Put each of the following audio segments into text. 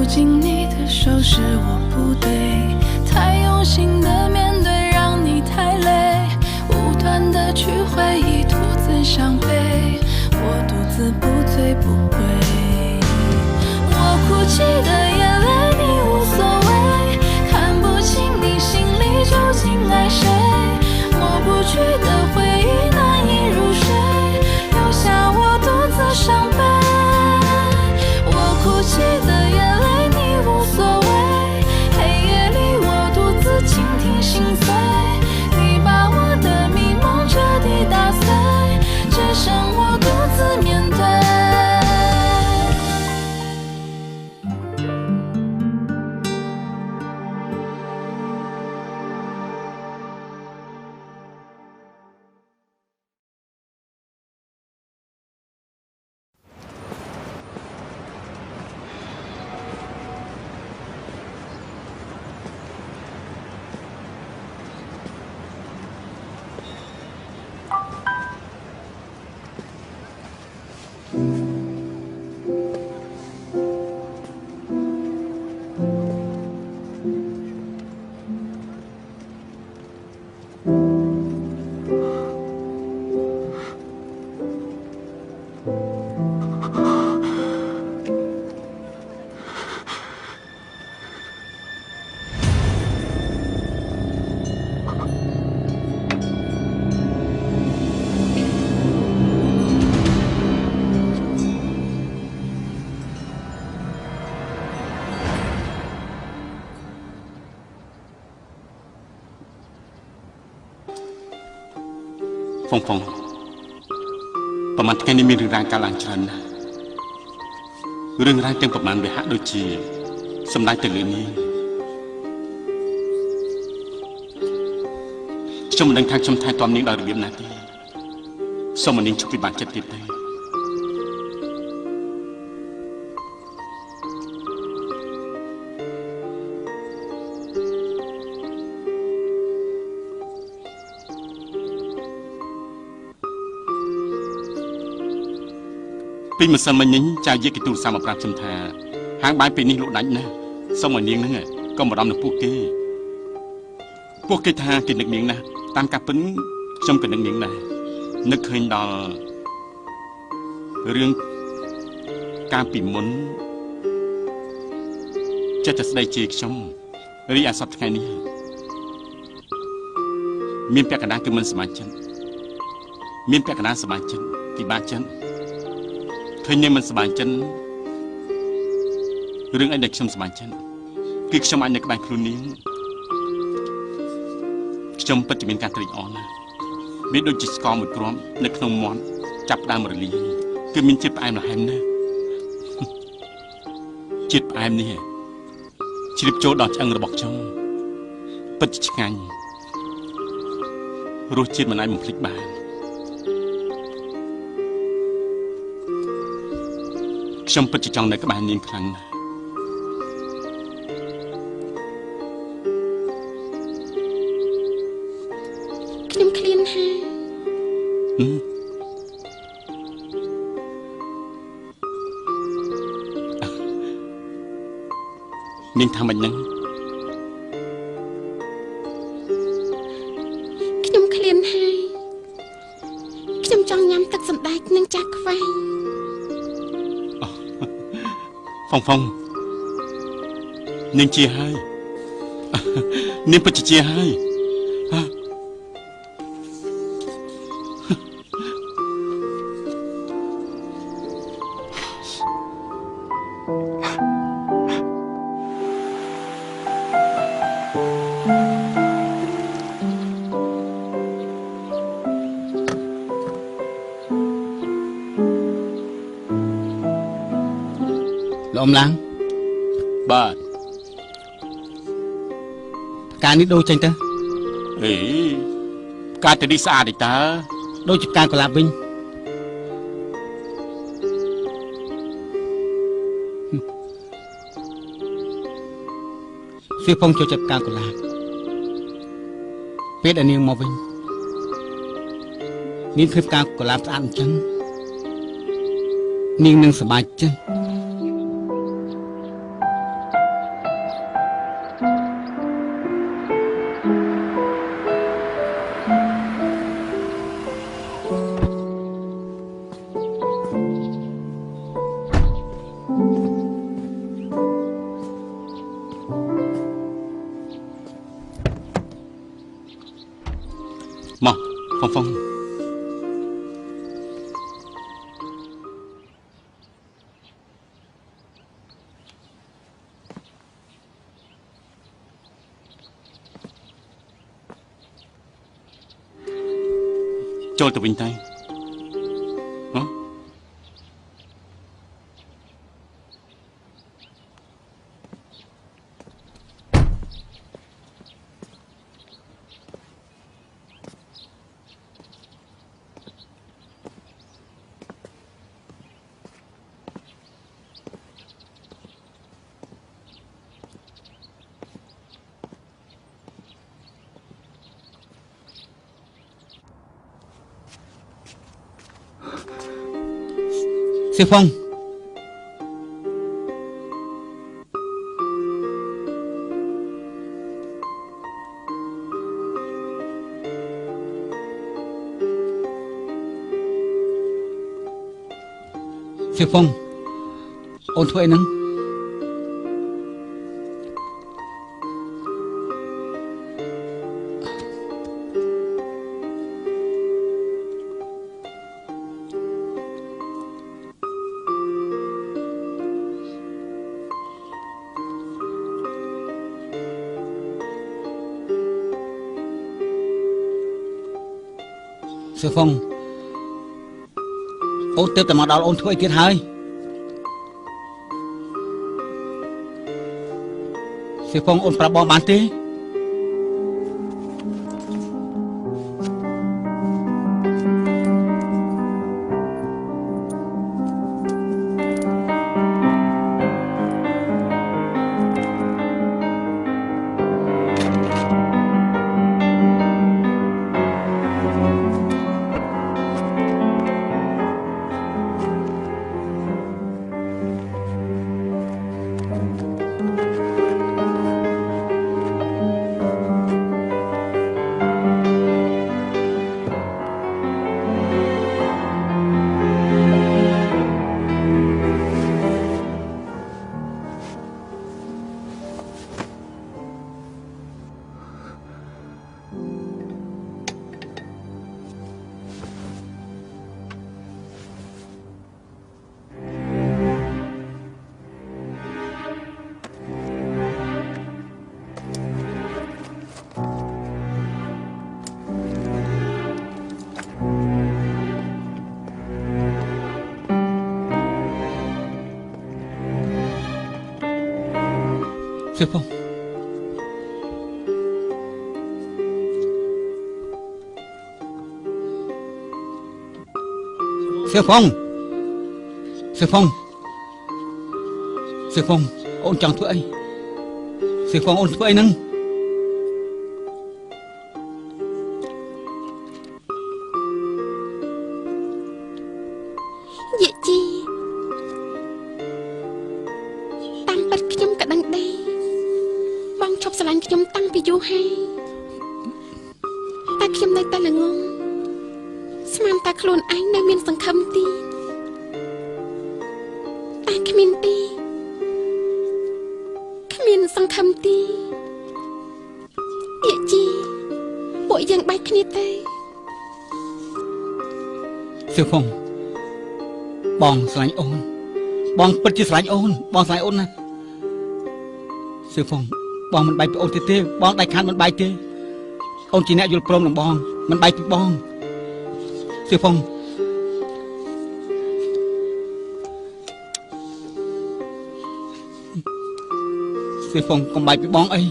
紧你的手是我不对，太用心的面对让你太累，无端的去回忆独自伤悲，我独自不醉不归。我哭泣的眼泪你无所谓，看不清你心里究竟爱谁，抹不去的回忆难以入睡，留下我独自伤悲。我哭泣的眼泪你无所谓，黑夜里我独自倾听心碎，你把我的迷梦彻底打碎，只剩我独自面对。phong phong ប្រហែលថ្ងៃនេះមានរឿងរ៉ាវកើតឡើងច្រើនណាស់រឿងរ៉ាវទាំងប្រហែលវាហាក់ដូចជាសម្ដេចទៅលើនាងខ្ញុំមិនដឹងថាខ្ញុំថែទាំនាងដោយរបៀបណាទេសូមនាងជប់ពិបាកចិត្តទៀតទេពីម្សិលមិញចាយាយគេទូរស័ព្ទមកប្រាប់ខ្ញុំថាហាងបាយពេលនេះលក់ដាច់ណាស់សូមឲ្យនាងហ្នឹងកុំបារម្ភនឹងពួកគេថាគេនឹកនាងណាស់តាមការពិនខ្ញុំក៏នឹកនាងដែរនឹកឃើញដល់រឿងកាលពីមុនចិត្តតែស្ដីជេរខ្ញុំរីឯសប្តាហ៍ថ្ងៃនេះមានពាក់កណ្ដាលគឺមិនសមាជិកមានពាក់កណ្ដាលសមាជិកពិបាកចិត្តឃើញនាងមិនសប្បាយចិត្តរឿងអីដែលខ្ញុំសប្បាយចិត្តគឺខ្ញុំអាចនៅក្បែរខ្លួននាងខ្ញុំពិតជាមានការត្រេកអរណាស់វាដូចជាស្ករមួយគ្រាប់នៅក្នុងមាត់ចាប់ដើមរលាយគឺមានជាតិផ្អែមល្ហែមណាស់ជាតិផ្អែមនេះជ្រាបចូលដល់ឆ្អឹងរបស់ខ្ញុំពិតជាឆ្ងាញ់រសជាតិមិនអាចបំភ្លេចបានខ្ញុំពិតជាចង់នៅក្បែរនាងខ្លាំងណាស់ខ្ញុំឃ្លានហើយនាងថាម៉េចហ្នឹងខ្ញុំឃ្លានហើយខ្ញុំចង់ញ៉ាំទឹកសណ្តែកនិងចាស់ខ្វែងphong phong នាងជាហើយនាងពិតជាជាហើយលោកអំឡាំងបាទការនេះដូរចេញទៅអេការទៅនេះស្អាតទេតើដូចជាការកលាប់វិញសៀវភងចូលចិត្តការកលាប់ពេលដែលនាងមកវិញនាងឃើញការកលាប់ស្អាតអញ្ចឹងនាងនឹងសប្បាយចិត្ត មកហ្វុងចូលទៅវិញទៅសៀវហ្វុងសៀវហ្វុងអូនធ្វើអីហ្នឹងសៀវហ្វុងអូនទើបតែមកដល់អូនធ្វើអីទៀតហើយសៀវហ្វុងអូនប្រាប់បងបានទេសៀវហ្វុងសៀវហ្វុងសៀវហ្វុងសៀវហ្វុងអូនចង់ធ្វើអីសៀវហ្វុងអូនធ្វើអីហ្នឹងយាយជីតាមពិតខ្ញុំក៏ដឹងដែរបងឈប់ស្រឡាញ់ខ្ញុំតាំងពីយូរហើយតែខ្ញុំនៅតែល្ងងស្មានតែខ្លួនឯងនៅមានសង្ឃឹមទីតែគ្មានទីគ្មានសង្ឃឹមទីយាយជីពួកយើងបែកគ្នាទេសៀវហ្វុងបងស្រឡាញ់អូនបងពិតជាស្រឡាញ់អូនបងស្រឡាញ់អូនណាសៀវហ្វុងបងមិនបែកពីអូនទេបងដៃខាត់មិនបែកទេអូនជាអ្នកយល់ព្រមនឹងបងមិនបែកពីបងសៀវហ្វុងសៀវហ្វុងកុំបែកពីបងអី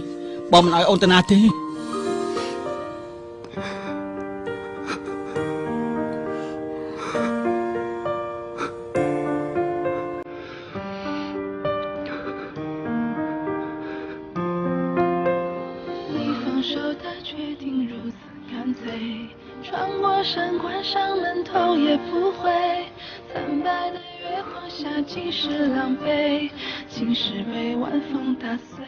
បងមិនឲ្យអូនទៅណាទេ穿过神关上门头也不回，惨白的月光下尽是狼狈，竟是被晚风打碎。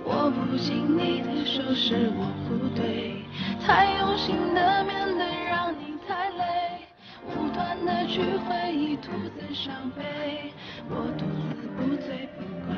握不紧你的手是我不对，太用心的面对让你太累，无端的去回忆徒增伤悲，我独自不醉不归。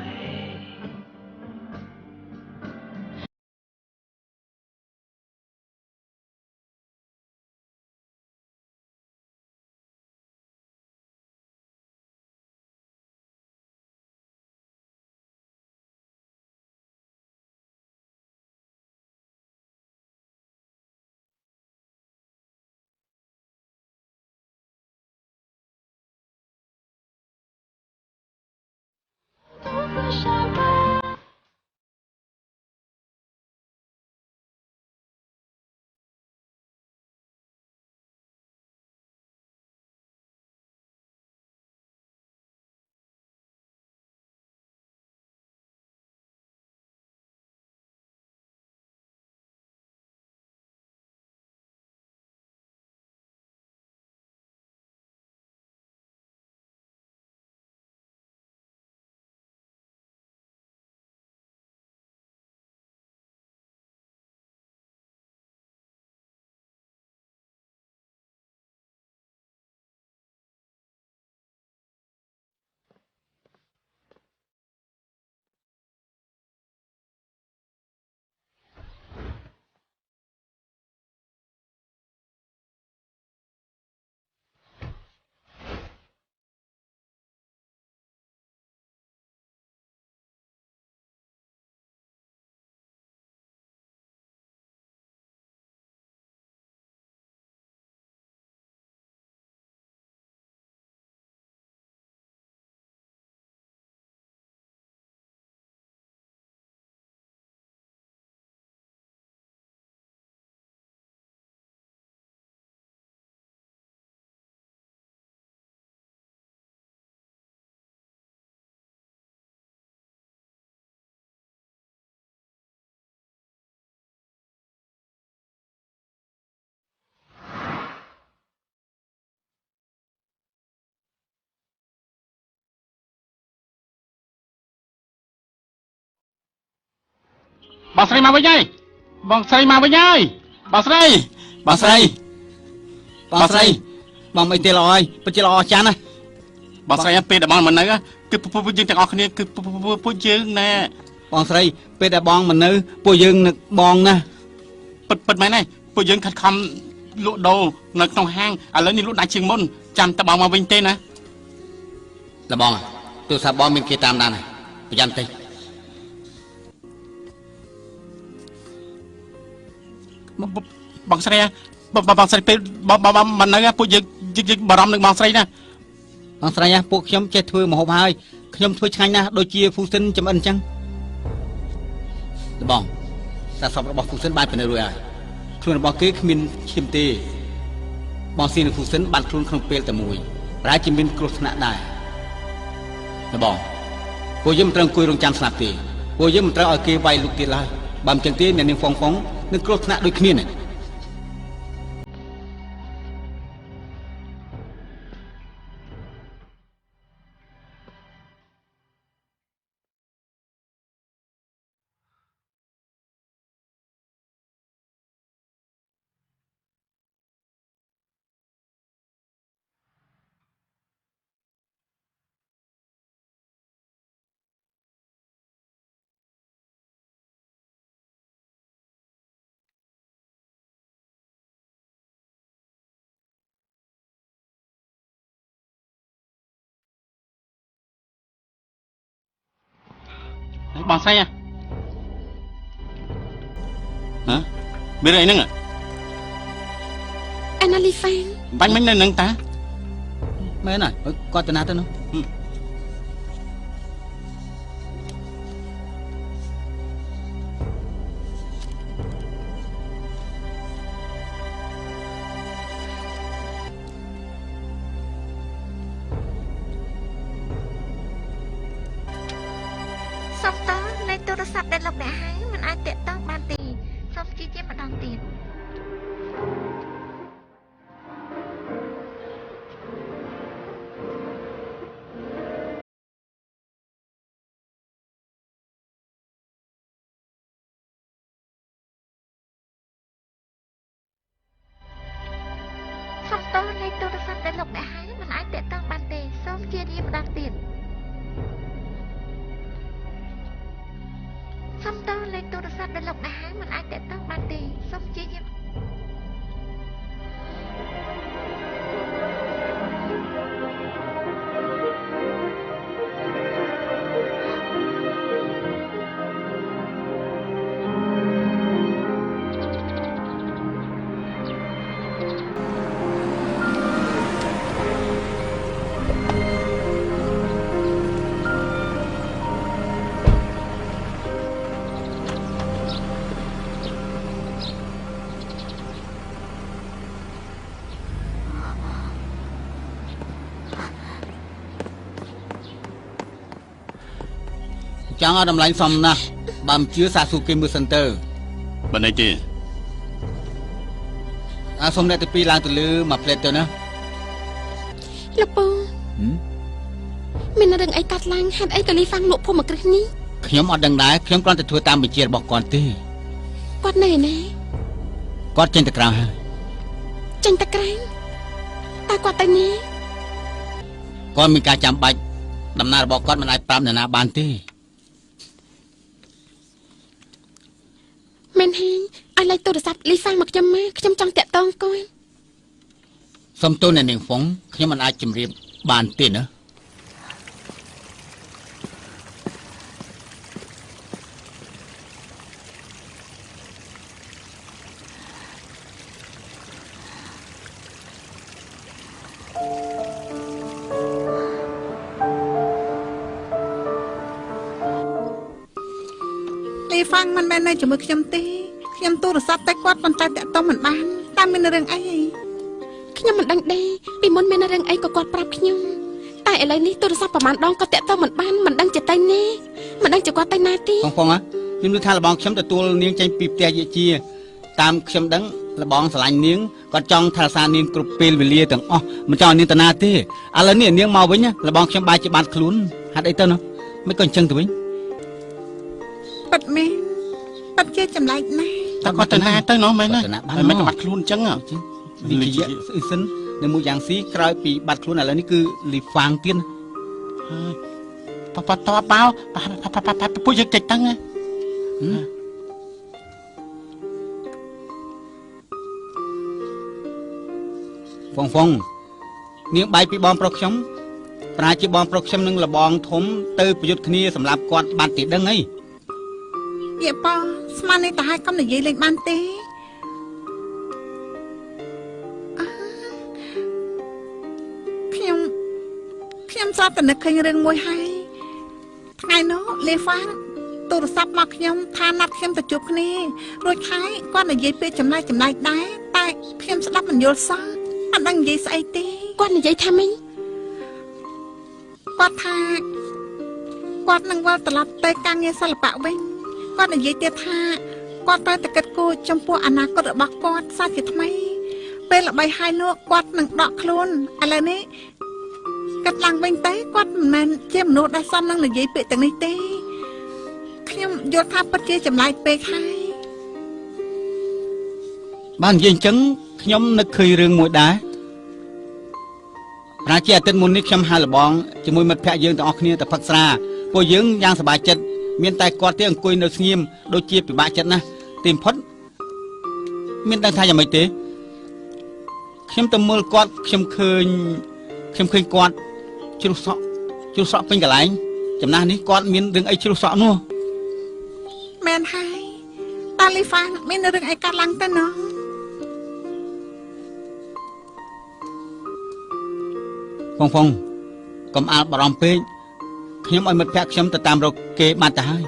បងស្រីមកវិញហើយបងស្រីមកវិញហើយបងស្រីបងស្រីបងស្រី បងមិនទេល្អហើយពិតជាល្អអស្ចារ្យណាស់ បងស្រីពេលដែលបងមិននៅគឺពួកយើងទាំងអស់គ្នាគឺពួកយើងណែ បងស្រីពេលដែលបងមិននៅពួកយើងនឹកបងណា ពិតមែនទេពួកយើងខិតខំលក់ដូរនៅក្នុងហាងឥឡូវនេះលក់ដាច់ជាងមុនចាំតបងមកវិញទេណា តបងទូរស័ព្ទបងមានគេតាមដានប្រយ័ត្នតិចបងស្រីបងស្រីពេលបងមិននៅពួកយើងបារម្ភនឹងបងស្រីណា បងស្រីពួកខ្ញុំចេះធ្វើម្ហូបហើយខ្ញុំធ្វើឆ្ងាញ់ណាស់ដូចជាហ្វូសិនចំអិនអញ្ចឹងតបងសារសពរបស់ហ្វូសិនបានពិនិត្យរួចហើយខ្លួនរបស់គេគ្មានឈាមទេបងស៊ីនឹងហ្វូសិនបានខ្លួនក្នុងពេលតែមួយប្រហែលជាមានគ្រោះថ្នាក់ដែរតបងពួកយើងមិនត្រូវអង្គុយរងចាំស្លាប់ទេពួកយើងមិនត្រូវឲ្យគេវាយលុកទៀតឡើយបើមិនចឹងទេអ្នកនាងហ្វុងនឹងគ្រោះថ្នាក់ដូចគ្នានេះ បងស្រីហ៎មានអីហ្នឹង អាណាលីហ្វាំង បាញ់មិញនៅហ្នឹងតា មែនហើយគាត់ទៅណាទៅនោះ សុំតើលេខទូរស័ព្ទដែលលោកអ្នកហៅមិនអាចតាក់ទងបានទេសូមព្យាយាមម្ដងទៀត សុំតើលេខទូរស័ព្ទដែលលោកអ្នកហៅមិនអាចតាក់ទងបានទេសូមព្យាយាមម្ដងទៀត សុំតើលេខទូរស័ព្ទដែលលោកអ្នកហៅមិនអាចតាក់ទងបានទេសូមព្យាយាម ចង់ឲ្យតម្លៃសមណាស់បើមិនជឿសាកសួរគេមើលសិនទៅ បើនេះទេ សូមអ្នកទី2ឡើងទៅលើមួយផ្លេតទៅណា លោកពូមានរឿងអីកាត់ឡើងហេតុអីក៏លីហ្វាំងលក់ភូមិគ្រឹះនេះ ខ្ញុំអត់ដឹងដែរខ្ញុំគ្រាន់តែធ្វើតាមបញ្ជារបស់គាត់ទេ គាត់នៅឯណា គាត់ចេញទៅក្រៅហើយ ចេញទៅក្រៅតើគាត់ទៅណា គាត់មានការចាំបាច់ដំណើររបស់គាត់មិនអាចប្រាប់នរណាបានទេ មែនហើយឲ្យលេខទូរស័ព្ទលីហ្វាំងមកខ្ញុំមកខ្ញុំចង់តាក់ទងគាត់ សុំទោសអ្នកនាងហ្វុងខ្ញុំមិនអាចជម្រាបបានទេណា លីហ្វាំងមិនមែននៅជាមួយខ្ញុំទេខ្ញុំទូរស័ព្ទតែគាត់ប៉ុន្តែតាក់ទងមិនបានតាមមានរឿងអី ខ្ញុំមិនដឹងដែរពីមុនមានរឿងអីក៏គាត់ប្រាប់ខ្ញុំតែឥឡូវនេះទូរស័ព្ទប្រហែលដងក៏តាក់ទងមិនបានមិនដឹងជាទៅណាមិនដឹងជាគាត់ទៅណាទេ ហ្វុងខ្ញុំឮថាលបងខ្ញុំទទួលនាងចេញពីផ្ទះយាជាតាមខ្ញុំដឹងលបងស្រឡាញ់នាងគាត់ចង់ថែរក្សានាងគ្រប់ពេលវេលាទាំងអស់មិនចង់ឲ្យនាងទៅណាទេឥឡូវនេះនាងមកវិញលបងខ្ញុំបែរជាបានខ្លួនហេតុអីទៅនោះមិនក៏អញ្ចឹងទៅវិញ ពិតមែន ប៉ិតជាចម្លែកណាស់ តែគាត់ទៅណាទៅណោះមែនទេ គាត់ទៅណាបាន មិនបាត់ខ្លួនអញ្ចឹង លីជាស្អ៊ីសិននៅមួយយ៉ាងស៊ីក្រោយពីបាត់ខ្លួនឥឡូវនេះគឺលីហ្វាងទៀត ប៉ប៉តបោពួកយើងកិច្ចតាំង ហ្វងហ្វងនាងបាយពីបងប្រុសខ្ញុំប្រាជាបងប្រុសខ្ញុំនឹងលបងធំទៅប្រយុទ្ធគ្នាសម្រាប់គាត់បាត់ទីដឹងអី យេប៉ោស្មាននេះតាហើយកុំនិយាយលេងបានទេខ្ញុំស្រាប់តែនឹកឃើញរឿងមួយហើយថ្ងៃនោះលេហ្វាងទូរស័ព្ទមកខ្ញុំថាណាត់ខ្ញុំទៅជួបគ្នារួចហើយគាត់និយាយពេលចម្លែកដែរតែខ្ញុំស្ដាប់មិនយល់សោះអត់ដឹងនិយាយស្អីទេ គាត់និយាយថាម៉េច គាត់ថាគាត់នឹងវិលត្រឡប់ទៅការងារសិល្បៈវិញគាត់និយាយទៀតថាគាត់ត្រូវតែគិតគូរចំពោះអនាគតរបស់គាត់សាជាថ្មីពេលល្បីហើយនោះគាត់នឹងដកខ្លួនឥឡូវនេះគាត់ឡើងវិញទៅគាត់មិនមែនជាមនុស្សដែលសមនឹងនិយាយពាក្យទាំងនេះទេខ្ញុំយល់ថាពិតជាចម្លែកពេកហើយ បាននិយាយអញ្ចឹងខ្ញុំនឹកឃើញរឿងមួយដែរប្រាជាអាទិត្យមុននេះខ្ញុំហៅលបងជាមួយមិត្តភ័ក្តិយើងទាំងអស់គ្នាទៅផឹកស្រាពួកយើងយ៉ាងសប្បាយចិត្តមានតែគាត់ទេអង្គុយនៅស្ងៀមដូចជាពិបាកចិត្តណាស់ទីបំផុតមានដឹងថាយ៉ាងម៉េចទេខ្ញុំទៅមើលគាត់ខ្ញុំឃើញគាត់ជ្រុះសក់ពេញកន្លែងចំណាស់នេះគាត់មានរឿងអីជ្រុះសក់នោះ មែនហើយតាលីហ្វាងមានរឿងអីកើតឡើងទៅណោះ ហ្វងកុំអាលបារម្ភពេកខ្ញុំឲ្យមិត្តភក្តិខ្ញុំទៅតាមរកគេបាត់ទៅហើយ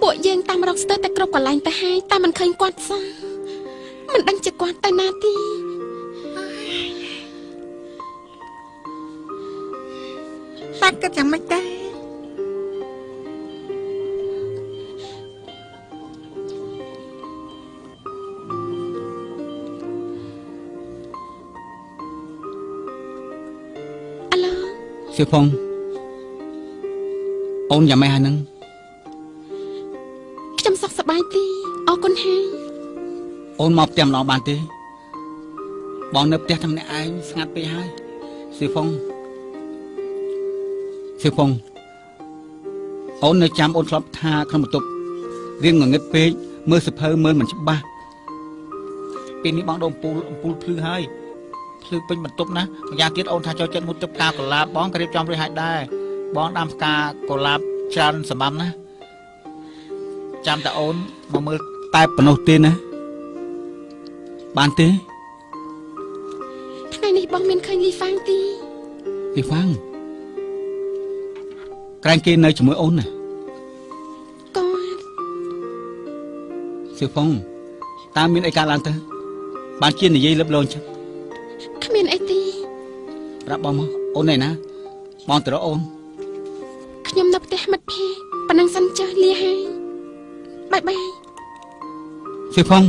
ពួកយើងតាមរកស្ទើរតែគ្រប់កន្លែងទៅហើយតែមិនឃើញគាត់សោះមិនដឹងជាគាត់ទៅណាទេ តែគិតយ៉ាងម៉េចដែរ អាឡូ សៀវផុងអូនយ៉ាងម៉េចហើយនឹង ខ្ញុំសុខសប្បាយទេអរគុណហើយ អូនមកផ្ទះម្ដងបានទេបងនៅផ្ទះតែម្នាក់ឯងស្ងាត់ពេកហើយសៀវផុងអូននៅចាំអូនធ្លាប់ថាក្នុងបន្ទប់រៀងងងឹតពេកមើលសភៅមើលមិនច្បាស់ពេលនេះបងដុំពូលភ្លឺហើយភ្លឺពេញបន្ទប់ណាម្យ៉ាងទៀតអូនថាចូលចិត្តមុតទឹកផ្កាកុលាបបងក៏រៀបចំរួចហើយដែរបងដាំផ្កាកុលាបច្រើនសម្បំណាចាំតែអូនមកមើលតែប៉ុណ្ណោះទេណាបានទេ ថ្ងៃនេះបងមានឃើញលីហ្វាងទេ លីហ្វាងក្រែងគេនៅជាមួយអូនណា គាត់ សៀវផុងតើមានអីកើតឡើងទៅបានជានិយាយលឹបលងចឹង គ្មានអីទេ ប្រាប់បងមកអូនឯណាបងទៅរកអូន ខ្ញុំនៅផ្ទះមិត្តភក្តិប៉ុណ្ណឹងសិនចុះលាហើយបាយបាយ សៀវផុង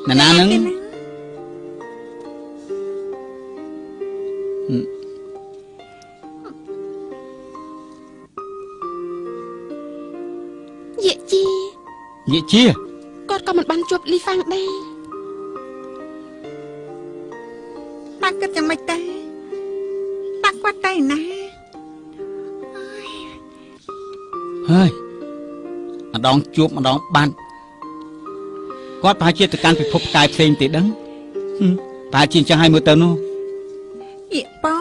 ណានានឹង យាយជា និយាយជា គាត់ក៏មិនបានជួបលីហ្វាងដែរ តាគិតយ៉ាងម៉េចដែរតាគាត់ទៅណា ហើយម្ដងជួបម្ដងបាត់គាត់ប្រហែលជាទៅកាន់ពិភពផ្កាយផ្សេងទេដឹងប្រហែលជាអញ្ចឹងឲ្យមើលទៅនោះ យេប៉ោ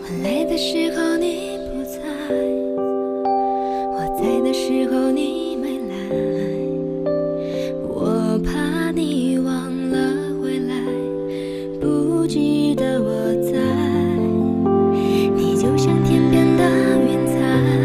我累的时候你不在，我在的时候你没来，我怕你忘了回来，不记得我在，你就像天边的云彩。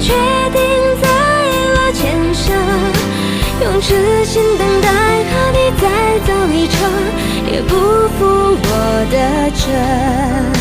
确定在了前设，用痴心等待和你再走一程，也不负我的真。